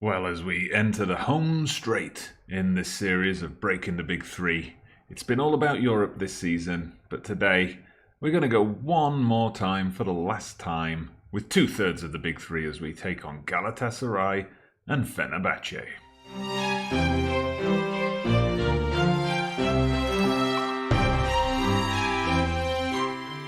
Well, as we enter the home straight in this series of Breaking the Big Three, it's been all about Europe this season, but today we're going to go one more time for the last time with 2/3 of the Big Three as we take on Galatasaray and Fenerbahce.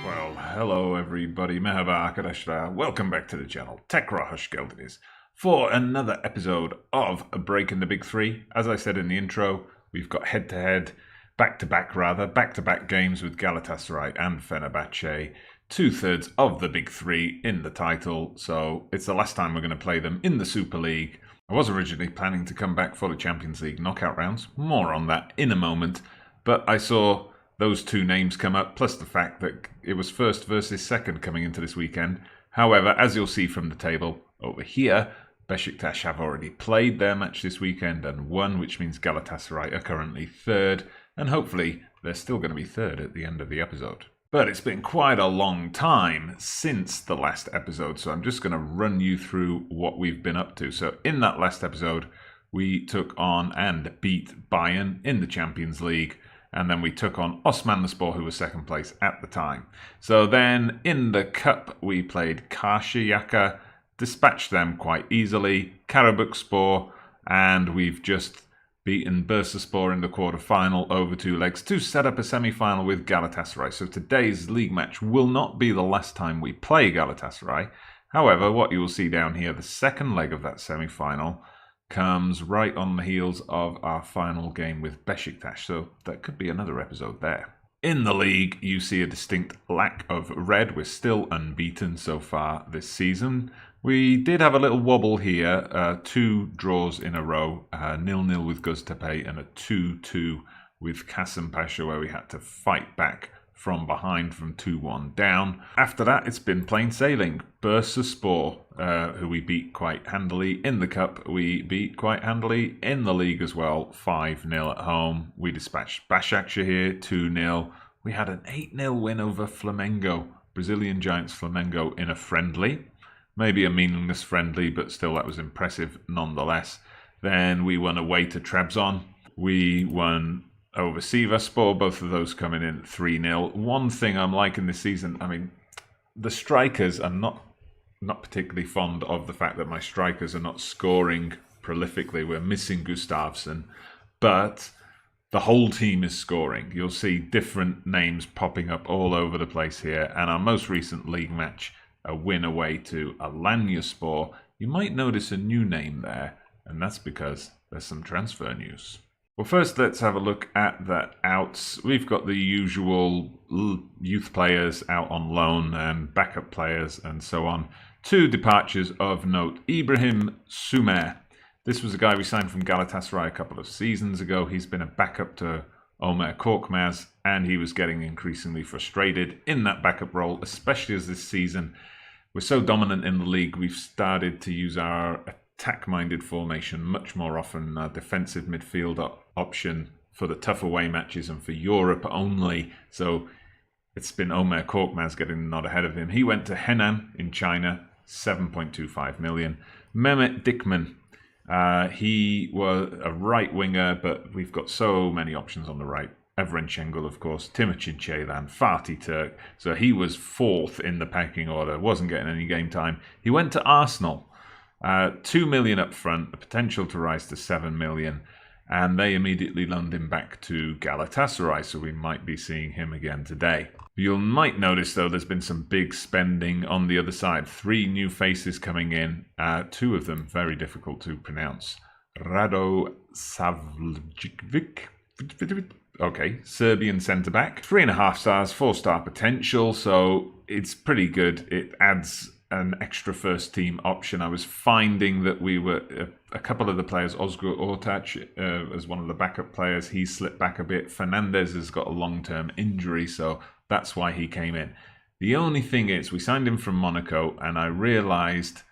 Well, hello everybody, merhaba arkadaşlar, welcome back to the channel, tekrar hoş geldiniz. For another episode of Breaking the Big Three. As I said in the intro, we've got head-to-head, back-to-back games with Galatasaray and Fenerbahce. 2/3 of the Big Three in the title, so it's the last time we're going to play them in the Super League. I was originally planning to come back for the Champions League knockout rounds, more on that in a moment, but I saw those two names come up, plus the fact that it was first versus second coming into this weekend. However, as you'll see from the table over here, Besiktas have already played their match this weekend and won, which means Galatasaray are currently third, and hopefully they're still going to be third at the end of the episode. But it's been quite a long time since the last episode, so I'm just going to run you through what we've been up to. So in that last episode, we took on and beat Bayern in the Champions League, and then we took on Osmanlıspor, who was second place at the time. So then in the cup, we played Karşıyaka, dispatched them quite easily, Karabükspor, and we've just beaten Bursaspor in the quarter-final over 2 legs to set up a semi-final with Galatasaray. So today's league match will not be the last time we play Galatasaray. However, what you will see down here, the second leg of that semi-final, comes right on the heels of our final game with Besiktas. So that could be another episode there. In the league, you see a distinct lack of red. We're still unbeaten so far this season. We did have a little wobble here, 2 draws in a row, 0-0 with Göztepe and a 2-2 with Kasımpaşa, where we had to fight back from behind from 2-1 down. After that, it's been plain sailing. Bursaspor, who we beat quite handily in the cup, we beat quite handily in the league as well, 5-0 at home. We dispatched Başakşehir here, 2-0. We had an 8-0 win over Flamengo, Brazilian giants Flamengo, in a friendly. Maybe a meaningless friendly, but still that was impressive nonetheless. Then we won away to Trabzon. We won over Sivasspor, both of those coming in 3-0. One thing I'm liking this season, I mean, the strikers are not particularly fond of the fact that my strikers are not scoring prolifically. We're missing Gustafsson, but the whole team is scoring. You'll see different names popping up all over the place here. And our most recent league match, a win away to Alanyaspor. You might notice a new name there, and that's because there's some transfer news. Well, first let's have a look at the outs. We've got the usual youth players out on loan and backup players and so on. 2 departures of note. Ibrahim Sumer. This was a guy we signed from Galatasaray a couple of seasons ago. He's been a backup to Ömer Korkmaz, and he was getting increasingly frustrated in that backup role, especially as this season we're so dominant in the league. We've started to use our attack-minded formation much more often, defensive midfield option for the tough away matches and for Europe only. So it's been Ömer Korkmaz getting the nod ahead of him. He went to Henan in China, 7.25 million. Mehmet Dikmen. He was a right winger, but we've got so many options on the right. Evren Şengül, of course, Timuçin Ceylan, Fatih Turk. So he was 4th in the pecking order, wasn't getting any game time. He went to Arsenal, 2 million up front, the potential to rise to 7 million, and they immediately loaned him back to Galatasaray, so we might be seeing him again today. You might notice, though, there's been some big spending on the other side. 3 new faces coming in, 2 of them very difficult to pronounce. Rado Savljic, okay, Serbian centre-back. 3.5 stars, 4-star potential, so it's pretty good. It adds an extra first-team option. I was finding that we were, a couple of the players, Ozgur Ortac as one of the backup players, he slipped back a bit. Fernandez has got a long-term injury, so that's why he came in. The only thing is, we signed him from Monaco, and I realised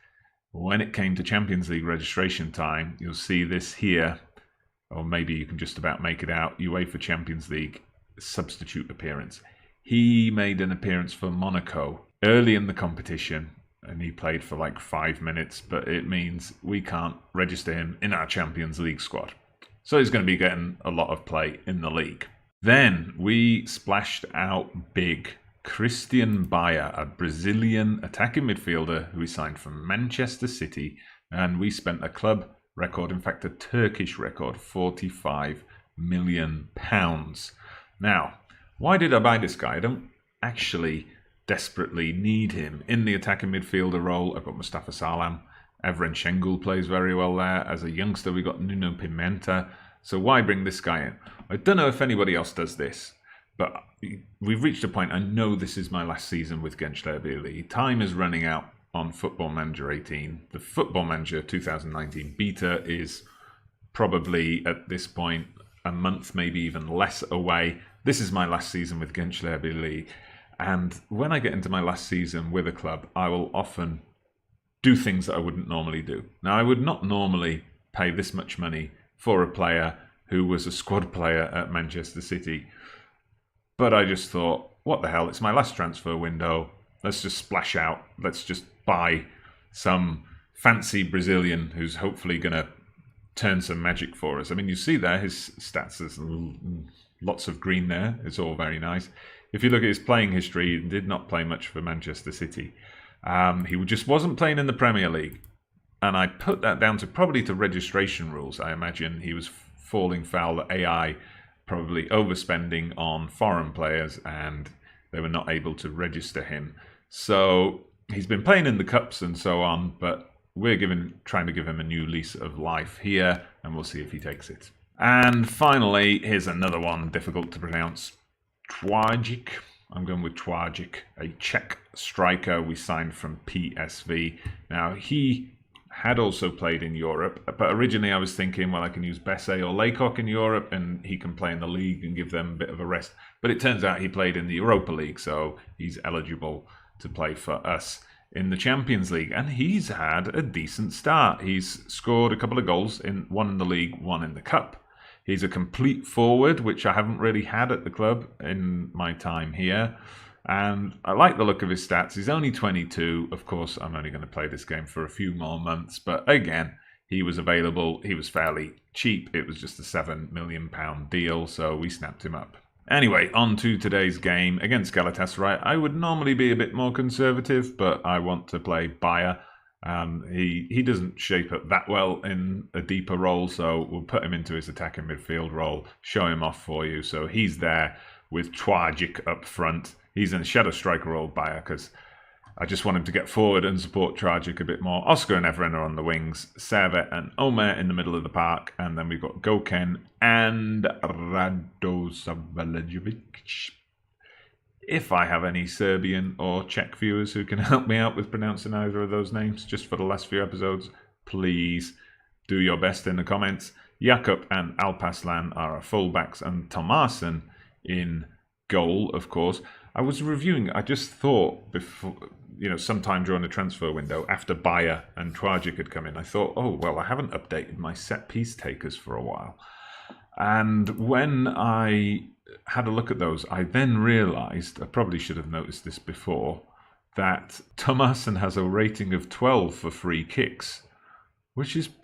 when it came to Champions League registration time, you'll see this here, or maybe you can just about make it out, UEFA Champions League substitute appearance. He made an appearance for Monaco early in the competition, and he played for like 5 minutes, but it means we can't register him in our Champions League squad. So he's going to be getting a lot of play in the league. Then we splashed out big. Christian Bayer, a Brazilian attacking midfielder who we signed from Manchester City, and we spent a club record, in fact a Turkish record, £45 million. Now, why did I buy this guy? I don't actually desperately need him in the attacking midfielder role. I've got Mustafa Salam. Evren Şengül plays very well there. As a youngster, we got Nuno Pimenta. So why bring this guy in? I don't know if anybody else does this, but we've reached a point. I know this is my last season with Genclerbirligi. Time is running out on Football Manager 18. The Football Manager 2019 beta is probably at this point a month, maybe even less away. This is my last season with Genclerbirligi. And when I get into my last season with a club, I will often do things that I wouldn't normally do. Now, I would not normally pay this much money for a player who was a squad player at Manchester City. But I just thought, what the hell, it's my last transfer window. Let's just splash out. Let's just buy some fancy Brazilian who's hopefully going to turn some magic for us. I mean, you see there, his stats, there's lots of green there. It's all very nice. If you look at his playing history, he did not play much for Manchester City. He just wasn't playing in the Premier League. And I put that down to probably to registration rules. I imagine he was falling foul that AI probably overspending on foreign players and they were not able to register him. So he's been playing in the cups and so on, but we're trying to give him a new lease of life here, and we'll see if he takes it. And finally, here's another one difficult to pronounce. Twajic. I'm going with Twajic, a Czech striker we signed from PSV. Now, he had also played in Europe, but originally I was thinking, well, I can use Besse or Laycock in Europe and he can play in the league and give them a bit of a rest. But it turns out he played in the Europa League, so he's eligible to play for us in the Champions League. And he's had a decent start. He's scored a couple of goals, one in the league, one in the cup. He's a complete forward, which I haven't really had at the club in my time here. And I like the look of his stats. He's only 22. Of course, I'm only going to play this game for a few more months. But again, he was available. He was fairly cheap. It was just a £7 million deal, so we snapped him up. Anyway, on to today's game against Galatasaray. I would normally be a bit more conservative, but I want to play Bayer. He doesn't shape up that well in a deeper role, so we'll put him into his attacking midfield role, show him off for you. So he's there with Twajic up front. He's in a shadow striker role, Bayer, because I just want him to get forward and support Twajic a bit more. Oscar and Evren are on the wings, Servet and Omer in the middle of the park, and then we've got Gökhan and Radosavljevic. If I have any Serbian or Czech viewers who can help me out with pronouncing either of those names, just for the last few episodes, please do your best in the comments. Jakub and Alpaslan are our fullbacks, and Tomasen in goal, of course. I was reviewing, I just thought before, sometime during the transfer window, after Bayer and Twajic had come in, I thought, oh, well, I haven't updated my set piece takers for a while. And when I had a look at those, I then realised, I probably should have noticed this before, that Tomasen has a rating of 12 for free kicks,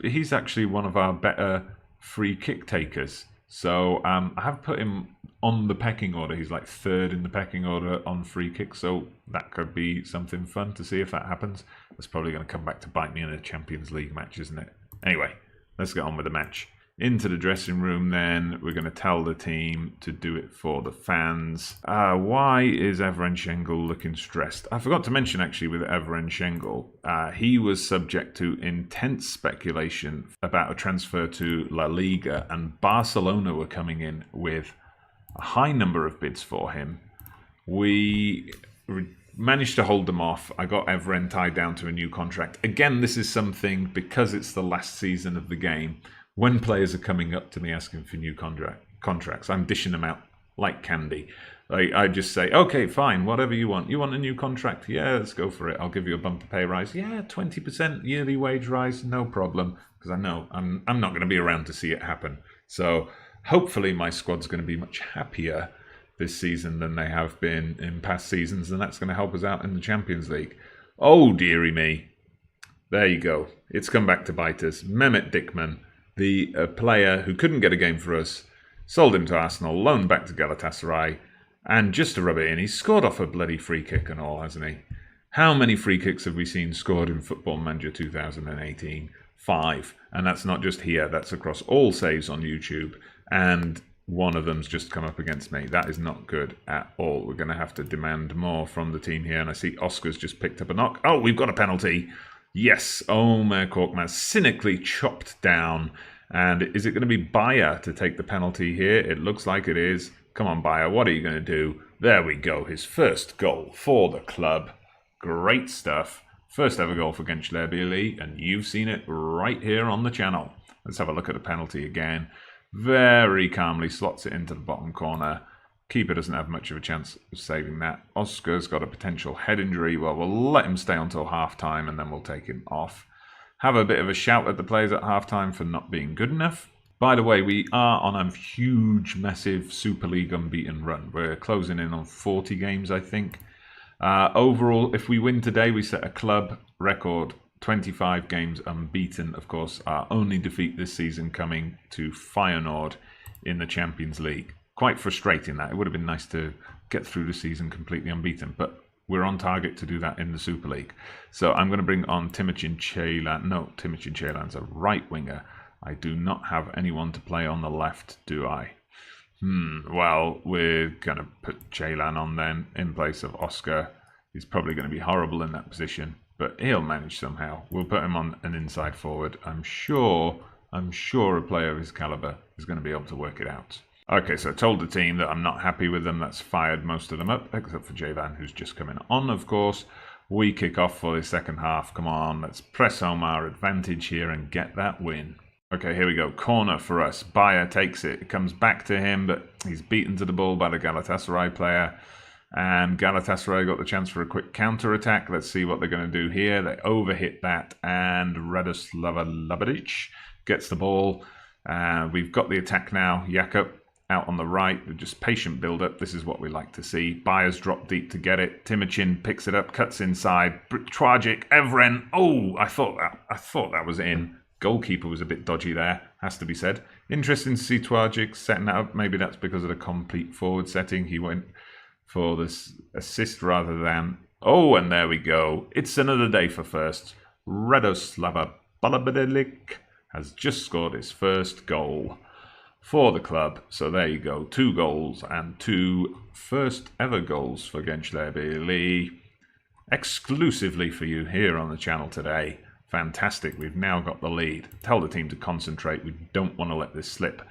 he's actually one of our better free kick takers. So I have put him on the pecking order. He's like third in the pecking order on free kicks, so that could be something fun to see if that happens. That's probably going to come back to bite me in a Champions League match, isn't it? Anyway, let's get on with the match. Into the dressing room then, we're going to tell the team to do it for the fans. Why is Evren Şengül looking stressed? I forgot to mention actually with Evren Şengül, he was subject to intense speculation about a transfer to La Liga, and Barcelona were coming in with a high number of bids for him. We managed to hold them off. I got Evren tied down to a new contract. Again, this is something, because it's the last season of the game, when players are coming up to me asking for new contracts, I'm dishing them out like candy. I just say, okay, fine, whatever you want. You want a new contract? Yeah, let's go for it. I'll give you a bumper pay rise. Yeah, 20% yearly wage rise, no problem. Because I know I'm not going to be around to see it happen. So hopefully my squad's going to be much happier this season than they have been in past seasons, and that's going to help us out in the Champions League. Oh, dearie me. There you go. It's come back to bite us. Mehmet Dikmen, the player who couldn't get a game for us, sold him to Arsenal, loaned back to Galatasaray, and just to rub it in, he's scored off a bloody free kick and all, hasn't he? How many free kicks have we seen scored in Football Manager 2018? 5. And that's not just here, that's across all saves on YouTube. And one of them's just come up against me. That is not good at all. We're going to have to demand more from the team here. And I see Oscar's just picked up a knock. Oh, we've got a penalty. Yes, Omer Korkmaz cynically chopped down. And is it going to be Bayer to take the penalty here? It looks like it is. Come on, Bayer, what are you going to do? There we go, his first goal for the club. Great stuff. First ever goal for Genclerbirligi, and you've seen it right here on the channel. Let's have a look at the penalty again. Very calmly slots it into the bottom corner. Keeper doesn't have much of a chance of saving that. Oscar's got a potential head injury. Well, we'll let him stay until half-time, and then we'll take him off. Have a bit of a shout at the players at half-time for not being good enough. By the way, we are on a huge, massive Super League unbeaten run. We're closing in on 40 games, I think. Overall, if we win today, we set a club record 25 games unbeaten. Of course, our only defeat this season coming to Feyenoord in the Champions League. Quite frustrating that. It would have been nice to get through the season completely unbeaten, but we're on target to do that in the Super League. So I'm going to bring on Timothy Ceylan. No, Timothy Ceylan's a right winger. I do not have anyone to play on the left, do I? Well, we're going to put Ceylan on then in place of Oscar. He's probably going to be horrible in that position, but he'll manage somehow. We'll put him on an inside forward. I'm sure a player of his caliber is going to be able to work it out. Okay, so I told the team that I'm not happy with them. That's fired most of them up, except for Javan, who's just coming on, of course. We kick off for the second half. Come on, let's press home our advantage here and get that win. Okay, here we go. Corner for us. Bayer takes it. It comes back to him, but he's beaten to the ball by the Galatasaray player. And Galatasaray got the chance for a quick counter-attack. Let's see what they're going to do here. They overhit that, and Radoslav Labadic gets the ball. We've got the attack now. Jakub out on the right. Just patient build-up. This is what we like to see. Bayer's dropped deep to get it. Timochin picks it up, cuts inside. Tragic. Evren. Oh, I thought that was in. Goalkeeper was a bit dodgy there, has to be said. Interesting to see Twagic setting that up. Maybe that's because of the complete forward setting. He went for this assist rather than... Oh, and there we go. It's another day for first. Radoslav Balabadelic has just scored his first goal for the club. So there you go. 2 goals and 2 first ever goals for Genclerbirligi. Exclusively for you here on the channel today. Fantastic, we've now got the lead. Tell the team to concentrate, we don't want to let this slip.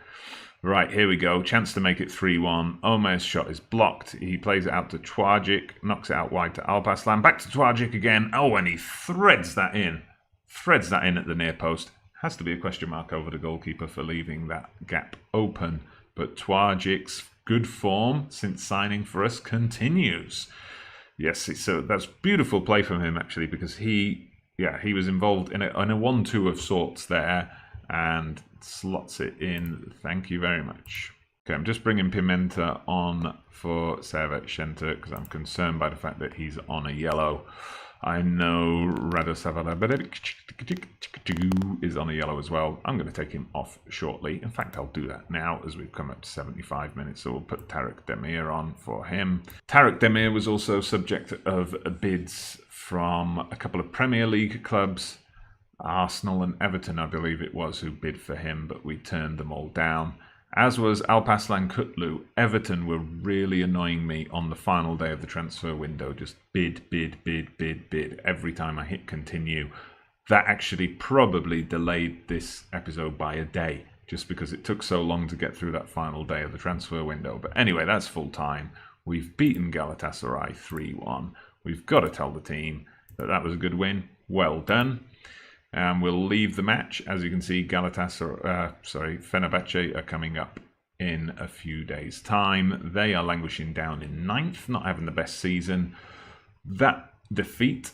Right, here we go, chance to make it 3-1. Omer's shot is blocked, he plays it out to Twagic, knocks it out wide to Alpaslan, back to Twagic again. Oh, and he threads that in. Threads that in at the near post. Has to be a question mark over the goalkeeper for leaving that gap open. But Twagic's good form since signing for us continues. Yes, so that's beautiful play from him actually, because he was involved in a 1-2 of sorts there and slots it in. Thank you very much. Okay, I'm just bringing Pimenta on for Servet Shenter because I'm concerned by the fact that he's on a yellow. I know Radoslav is on a yellow as well. I'm going to take him off shortly. In fact, I'll do that now as we've come up to 75 minutes. So we'll put Tarek Demir on for him. Tarek Demir was also subject of bids from a couple of Premier League clubs, Arsenal and Everton, I believe it was, who bid for him, but we turned them all down. As was Alpaslan Kutlu. Everton were really annoying me on the final day of the transfer window. Just bid every time I hit continue. That actually probably delayed this episode by a day, just because it took so long to get through that final day of the transfer window. But anyway, that's full time. We've beaten Galatasaray 3-1. We've got to tell the team that that was a good win. Well done. And we'll leave the match. As you can see, Fenerbahce are coming up in a few days' time. They are languishing down in 9th, not having the best season. That defeat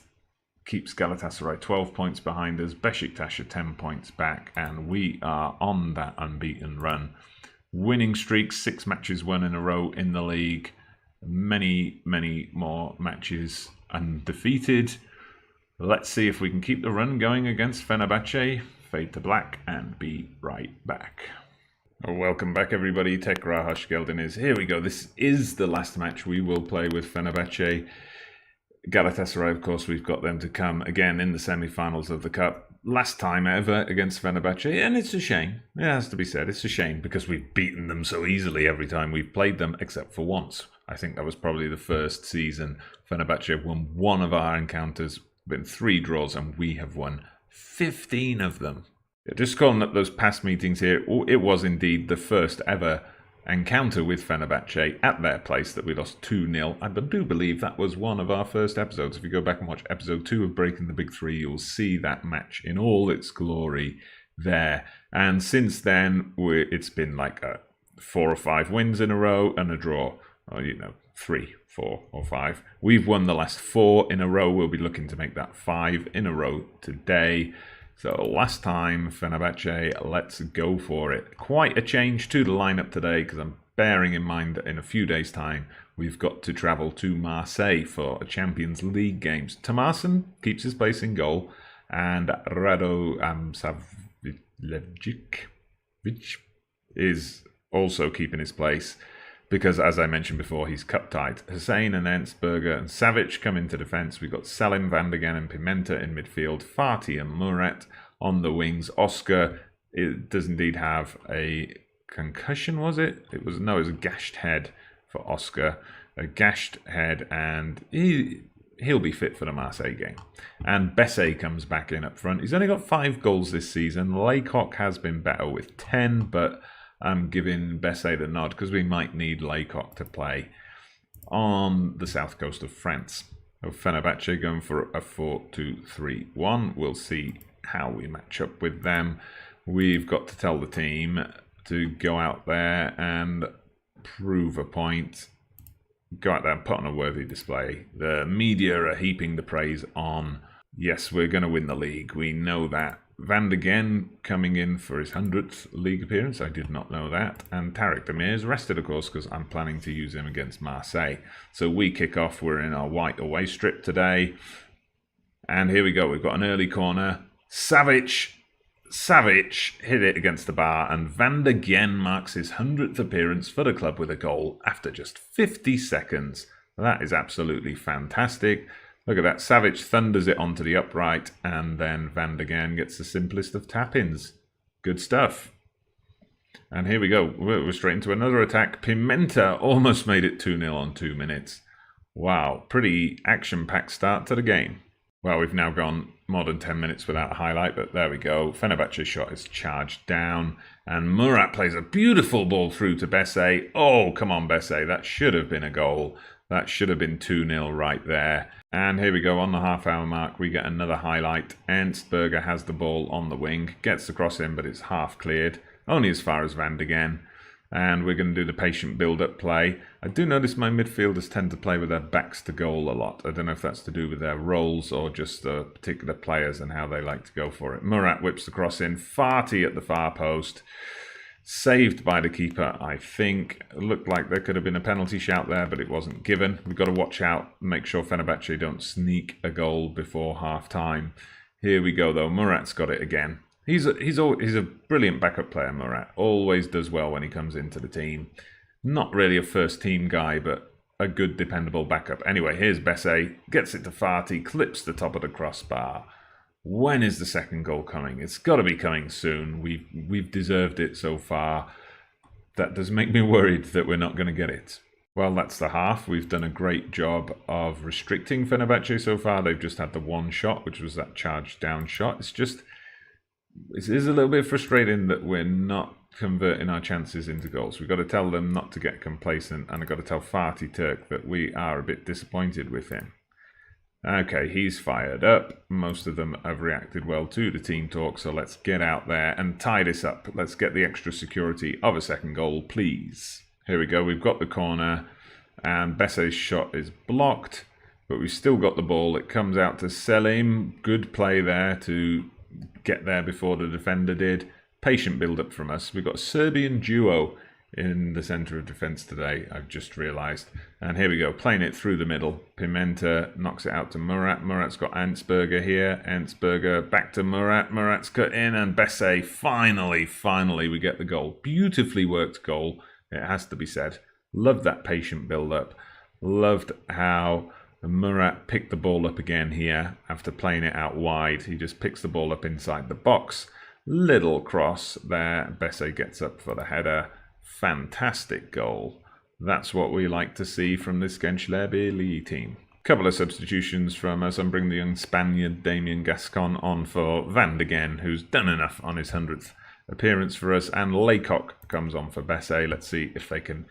keeps Galatasaray 12 points behind us. Besiktas are 10 points back, and we are on that unbeaten run. Winning streak, 6 matches won in a row in the league. Many more matches undefeated. Let's see if we can keep the run going against Fenerbahce. Fade to black and be right back. Welcome back, everybody. Tekrar geldiniz. Here we go. This is the last match we will play with Fenerbahce. Galatasaray, of course, we've got them to come again in the semi-finals of the Cup. Last time ever against Fenerbahce, and it's a shame. It has to be said, it's a shame because we've beaten them so easily every time we've played them, except for once. I think that was probably the first season Fenerbahce won one of our encounters, been 3 draws, and we have won 15 of them. Just calling up those past meetings here, it was indeed the first ever encounter with Fenerbahce at their place that we lost 2-0. I do believe that was one of our first episodes. If you go back and watch episode 2 of Breaking the Big Three, you'll see that match in all its glory there. And since then, it's been like 4 or 5 wins in a row and a draw. Or, 3, 4 or 5. We've won the last 4 in a row. We'll be looking to make that 5 in a row today. So last time, Fenerbahce, let's go for it. Quite a change to the lineup today because I'm bearing in mind that in a few days' time, we've got to travel to Marseille for a Champions League games. Tomasen keeps his place in goal, and Rado Savljevic is also keeping his place because, as I mentioned before, he's cup tied. Hussein and Ernstberger and Savic come into defence. We've got Salim, Van de Gen and Pimenta in midfield. Fatih and Murat on the wings. Oscar does indeed have a concussion, was it? It was a gashed head for Oscar. A gashed head, and he'll be fit for the Marseille game. And Besse comes back in up front. He's only got 5 goals this season. Laycock has been better with 10, but I'm giving Besse the nod because we might need Laycock to play on the south coast of France. Fenerbahce going for a 4-2-3-1. We'll see how we match up with them. We've got to tell the team to go out there and prove a point. Go out there and put on a worthy display. The media are heaping the praise on. Yes, we're going to win the league. We know that. Van de Gen coming in for his 100th league appearance. I did not know that. And Tarek Demir is rested, of course, because I'm planning to use him against Marseille. So we kick off. We're in our white away strip today. And here we go. We've got an early corner. Savic hit it against the bar. And Van de Gen marks his 100th appearance for the club with a goal after just 50 seconds. That is absolutely fantastic. Look at that. Savic thunders it onto the upright, and then Van de Gen gets the simplest of tap-ins. Good stuff. And here we go. We're straight into another attack. Pimenta almost made it 2-0 on 2 minutes. Wow, pretty action-packed start to the game. Well, we've now gone more than 10 minutes without a highlight, but there we go. Fenerbahce's shot is charged down, and Murat plays a beautiful ball through to Besse. Oh, come on, Besse. That should have been a goal. That should have been 2-0 right there. And here we go, on the half-hour mark, we get another highlight. Ernstberger has the ball on the wing, gets across him, but it's half cleared. Only as far as Van de Gen. And we're going to do the patient build-up play. I do notice my midfielders tend to play with their backs to goal a lot. I don't know if that's to do with their roles or just the particular players and how they like to go for it. Murat whips the cross in. Fatih at the far post. Saved by the keeper, I think. It looked like there could have been a penalty shout there, but it wasn't given. We've got to watch out, make sure Fenerbahce don't sneak a goal before half-time. Here we go, though. Murat's got it again. He's a brilliant backup player, Murat. Always does well when he comes into the team. Not really a first-team guy, but a good, dependable backup. Anyway, here's Besse. Gets it to Fatih, clips the top of the crossbar. When is the second goal coming? It's got to be coming soon. We've deserved it so far. That does make me worried that we're not going to get it. Well, that's the half. We've done a great job of restricting Fenerbahce so far. They've just had the one shot, which was that charged down shot. It is a little bit frustrating that we're not converting our chances into goals. We've got to tell them not to get complacent, and I've got to tell Fatih Turk that we are a bit disappointed with him. Okay, he's fired up. Most of them have reacted well to the team talk, so let's get out there and tie this up. Let's get the extra security of a second goal, please. Here we go. We've got the corner, and Besse's shot is blocked, but we've still got the ball. It comes out to Selim. Good play there to get there before the defender did. Patient build-up from us. We've got a Serbian duo in the centre of defence today, I've just realised. And here we go, playing it through the middle. Pimenta knocks it out to Murat. Murat's got Ansberger here. Ansberger back to Murat. Murat's cut in, and Besse, finally we get the goal. Beautifully worked goal, it has to be said. Loved that patient build-up. Loved how Murat picked the ball up again here after playing it out wide. He just picks the ball up inside the box. Little cross there. Besse gets up for the header. Fantastic goal. That's what we like to see from this Genclerbirligi team. Couple of substitutions from us. I'm bringing the young Spaniard Damien Gascon on for Van de Gen, who's done enough on his 100th appearance for us, and Laycock comes on for Besse. Let's see if they can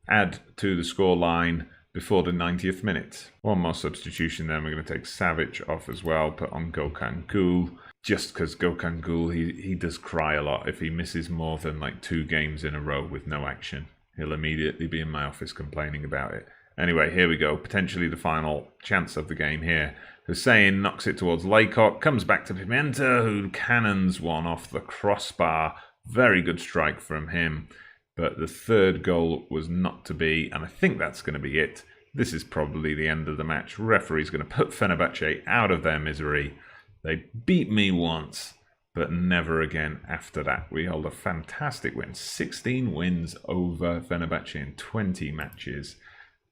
add to the scoreline before the 90th minute. One more substitution, then we're going to take Savic off as well, put on Gökhan Gül. Just because Gökhan Gül, he does cry a lot. If he misses more than like 2 games in a row with no action, he'll immediately be in my office complaining about it. Anyway, here we go. Potentially the final chance of the game here. Hussein knocks it towards Laycock, comes back to Pimenta, who cannons one off the crossbar. Very good strike from him. But the third goal was not to be, and I think that's going to be it. This is probably the end of the match. Referee's going to put Fenerbahce out of their misery. They beat me once, but never again after that. We hold a fantastic win. 16 wins over Fenerbahce in 20 matches.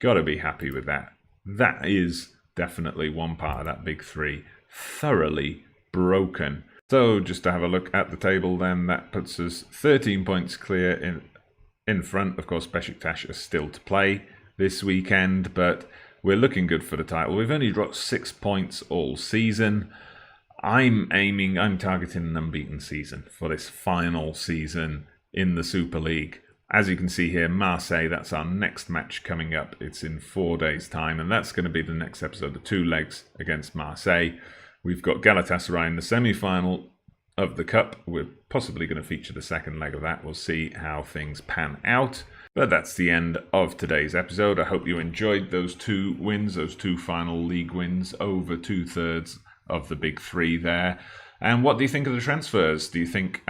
Got to be happy with that. That is definitely one part of that big three. Thoroughly broken. So just to have a look at the table then, that puts us 13 points clear in front. Of course, Besiktas are still to play this weekend, but we're looking good for the title. We've only dropped 6 points all season. I'm targeting an unbeaten season for this final season in the Super League. As you can see here, Marseille, that's our next match coming up. It's in 4 days' time, and that's going to be the next episode, the 2 legs against Marseille. We've got Galatasaray in the semi-final of the Cup. We're possibly going to feature the second leg of that. We'll see how things pan out. But that's the end of today's episode. I hope you enjoyed those 2 wins, those 2 final league wins, over 2/3 of the big 3 there. And what do you think of the transfers? Do you think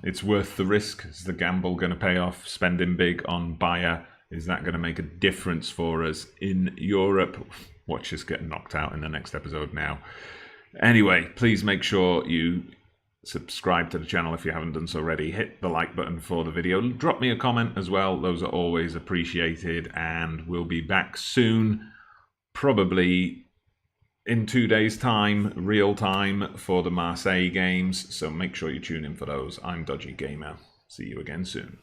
it's worth the risk? Is the gamble going to pay off? Spending big on Bayer, is that going to make a difference for us in Europe? Watch us get knocked out in the next episode now. Anyway, please make sure you subscribe to the channel if you haven't done so already. Hit the like button for the video. Drop me a comment as well. Those are always appreciated. And we'll be back soon, probably in 2 days' time, real time, for the Marseille games. So make sure you tune in for those. I'm Dodgy Gamer. See you again soon.